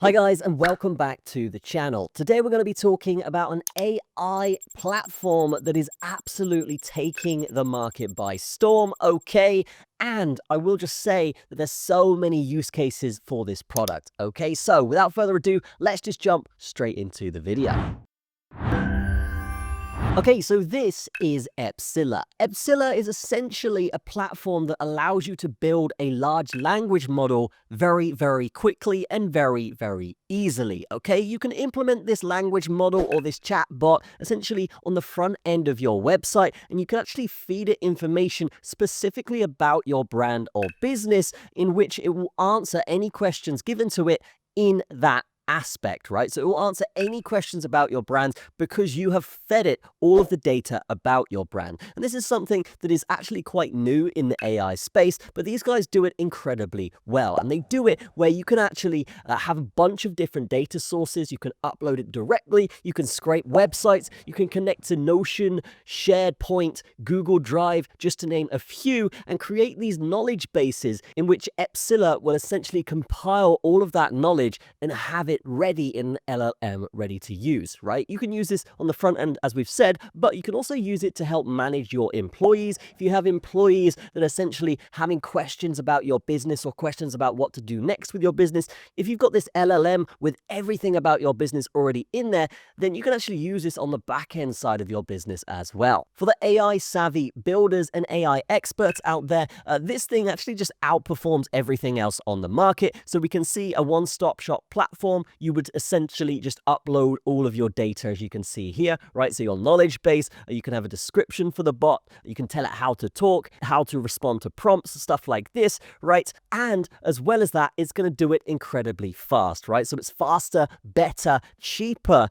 Hi guys, and welcome back to the channel. Today we're going to be talking about an AI platform that is absolutely taking the market by storm, okay? And I will just say that there's so many use cases for this product, okay? So without further ado, let's just jump straight into the video. Okay, so this is Epsilla. Epsilla is essentially a platform that allows you to build a large language model very, very quickly and very, very easily, okay? You can implement this language model or this chat bot essentially on the front end of your website, and you can actually feed it information specifically about your brand or business, in which it will answer any questions given to it in that aspect, right? So it will answer any questions about your brand because you have fed it all of the data about your brand. And this is something that is actually quite new in the AI space, but these guys do it incredibly well. And they do it where you can actually have a bunch of different data sources. You can upload it directly. You can scrape websites. You can connect to Notion, SharePoint, Google Drive, just to name a few, and create these knowledge bases in which Epsilla will essentially compile all of that knowledge and have it ready in LLM ready to use, right? You can use this on the front end, as we've said, but you can also use it to help manage your employees. If you have employees that are essentially having questions about your business or questions about what to do next with your business, if you've got this LLM with everything about your business already in there, then you can actually use this on the back end side of your business as well. For the AI savvy builders and AI experts out there, this thing actually just outperforms everything else on the market. So we can see a one-stop shop platform. You would essentially just upload all of your data, as you can see here, right? So your knowledge base, you can have a description for the bot, you can tell it how to talk, how to respond to prompts, stuff like this, right? And as well as that, it's going to do it incredibly fast, right? So it's faster, better, cheaper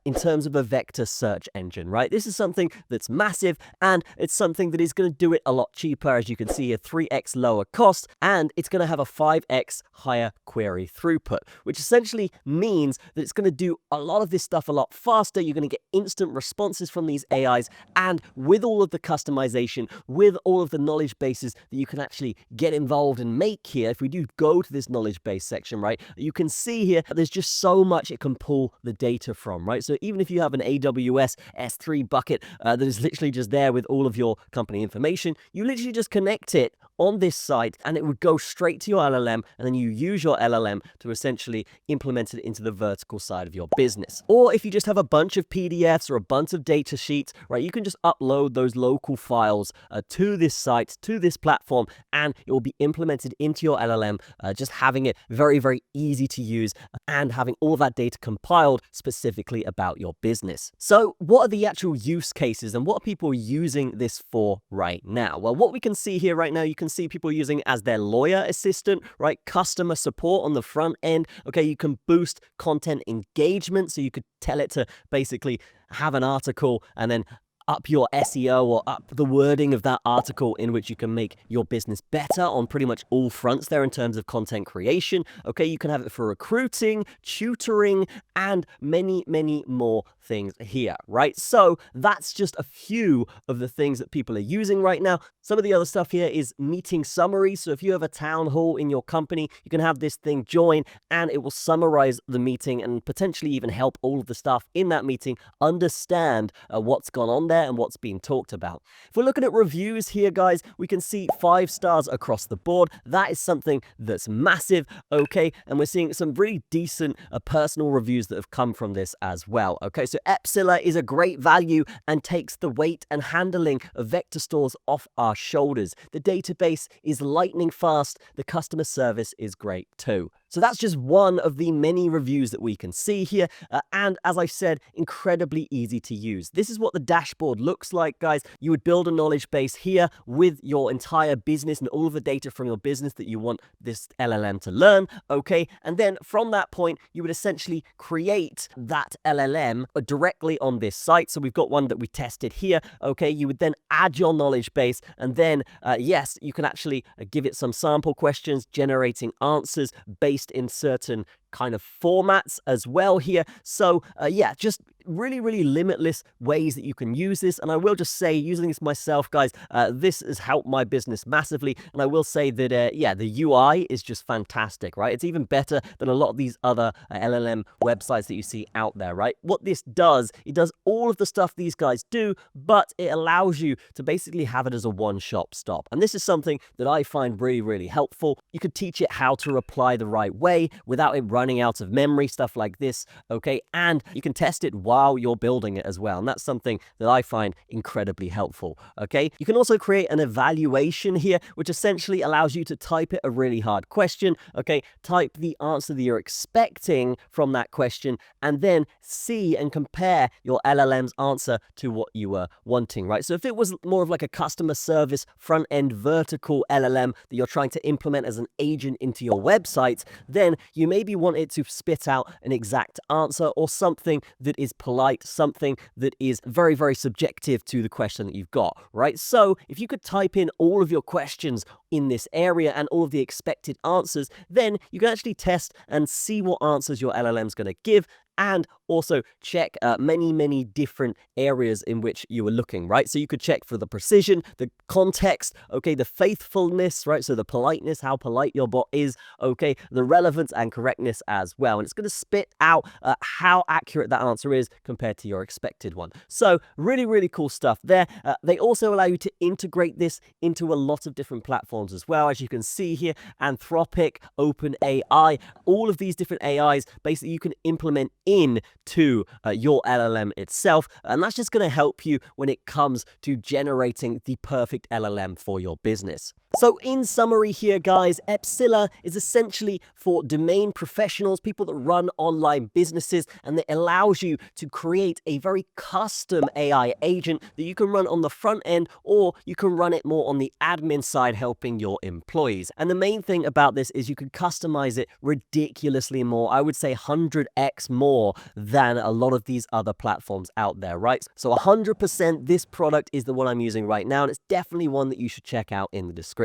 in terms of a vector search engine, right? This is something that's massive, and it's something that is going to do it a lot cheaper, as you can see here, 3x lower cost, and it's going to have a 5x higher query throughput, which essentially means that it's going to do a lot of this stuff a lot faster. You're going to get instant responses from these AIs, and with all of the customization, with all of the knowledge bases that you can actually get involved and make here, if we do go to this knowledge base section, right, you can see here that there's just so much it can pull the data from, right? So even if you have an AWS S3 bucket that is literally just there with all of your company information, you literally just connect it on this site and it would go straight to your LLM, and then you use your LLM to essentially implement it into the vertical side of your business. Or if you just have a bunch of PDFs or a bunch of data sheets, right, you can just upload those local files to this site, to this platform, and it will be implemented into your LLM, just having it very, very easy to use and having all of that data compiled specifically about your business. So what are the actual use cases and what are people using this for right now? Well, what we can see here right now, you can see people using it as their lawyer assistant, right? Customer support on the front end. Okay, you can boost content engagement. So you could tell it to basically have an article and then up your SEO or up the wording of that article, in which you can make your business better on pretty much all fronts there in terms of content creation. Okay, you can have it for recruiting, tutoring, and many, many more things here, right? So that's just a few of the things that people are using right now. Some of the other stuff here is meeting summaries. So if you have a town hall in your company, you can have this thing join and it will summarize the meeting and potentially even help all of the staff in that meeting understand what's gone on there and what's being talked about. If we're looking at reviews here, guys, we can see 5 stars across the board. That is something that's massive, okay? And we're seeing some really decent personal reviews that have come from this as well, okay? So Epsilla is a great value and takes the weight and handling of vector stores off our shoulders. The database is lightning fast. The customer service is great too. So that's just one of the many reviews that we can see here. And as I said, incredibly easy to use. This is what the dashboard looks like, guys. You would build a knowledge base here with your entire business and all of the data from your business that you want this LLM to learn, okay? And then from that point, you would essentially create that LLM directly on this site. So we've got one that we tested here, okay? You would then add your knowledge base, and then, yes, you can actually give it some sample questions, generating answers based in certain kind of formats as well here. So yeah, just really, really limitless ways that you can use this. And I will just say, using this myself, guys, this has helped my business massively. And I will say that, yeah, the UI is just fantastic, right? It's even better than a lot of these other LLM websites that you see out there, right? What this does, it does all of the stuff these guys do, but it allows you to basically have it as a one-stop stop. And this is something that I find really, really helpful. You could teach it how to reply the right way without it running out of memory, stuff like this, okay? And you can test it while you're building it as well. And that's something that I find incredibly helpful, okay? You can also create an evaluation here, which essentially allows you to type it a really hard question, okay? Type the answer that you're expecting from that question, and then see and compare your LLM's answer to what you were wanting, right? So if it was more of like a customer service front-end vertical LLM that you're trying to implement as an agent into your website, then you maybe want it to spit out an exact answer or something that is polite, something that is very, very subjective to the question that you've got, right? So if you could type in all of your questions in this area and all of the expected answers, then you can actually test and see what answers your LLM is going to give, and also check many different areas in which you were looking, right? So you could check for the precision, the context, okay, the faithfulness, right? So the politeness, how polite your bot is, okay, the relevance and correctness as well. And it's going to spit out how accurate that answer is compared to your expected one. So really, really cool stuff there. They also allow you to integrate this into a lot of different platforms as well. As you can see here, Anthropic, OpenAI, all of these different AIs, basically you can implement into your LLM itself, and that's just going to help you when it comes to generating the perfect LLM for your business. So in summary here, guys, Epsilla is essentially for domain professionals, people that run online businesses, and it allows you to create a very custom AI agent that you can run on the front end, or you can run it more on the admin side, helping your employees. And the main thing about this is you can customize it ridiculously more. I would say 100x more than a lot of these other platforms out there, right? So 100% this product is the one I'm using right now, and it's definitely one that you should check out in the description.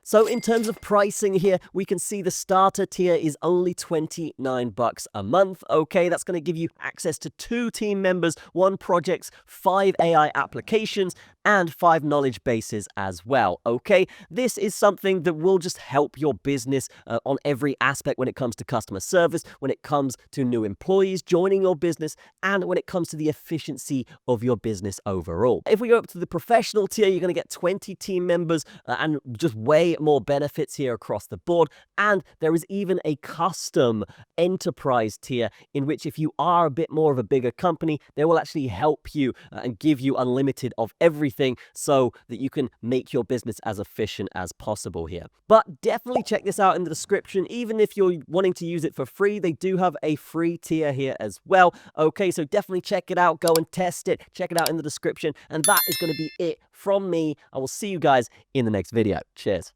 So in terms of pricing here, we can see the starter tier is only $29 a month. Okay, that's going to give you access to 2 team members, 1 projects, 5 AI applications, and 5 knowledge bases as well. Okay, this is something that will just help your business on every aspect when it comes to customer service, when it comes to new employees joining your business, and when it comes to the efficiency of your business overall. If we go up to the professional tier, you're going to get 20 team members and just way more benefits here across the board. And there is even a custom enterprise tier in which, if you are a bit more of a bigger company, they will actually help you and give you unlimited of everything so that you can make your business as efficient as possible here. But definitely check this out in the description. Even if you're wanting to use it for free, they do have a free tier here as well. Okay, so definitely check it out. Go and test it. Check it out in the description. And that is going to be it from me. I will see you guys in the next video. Cheers.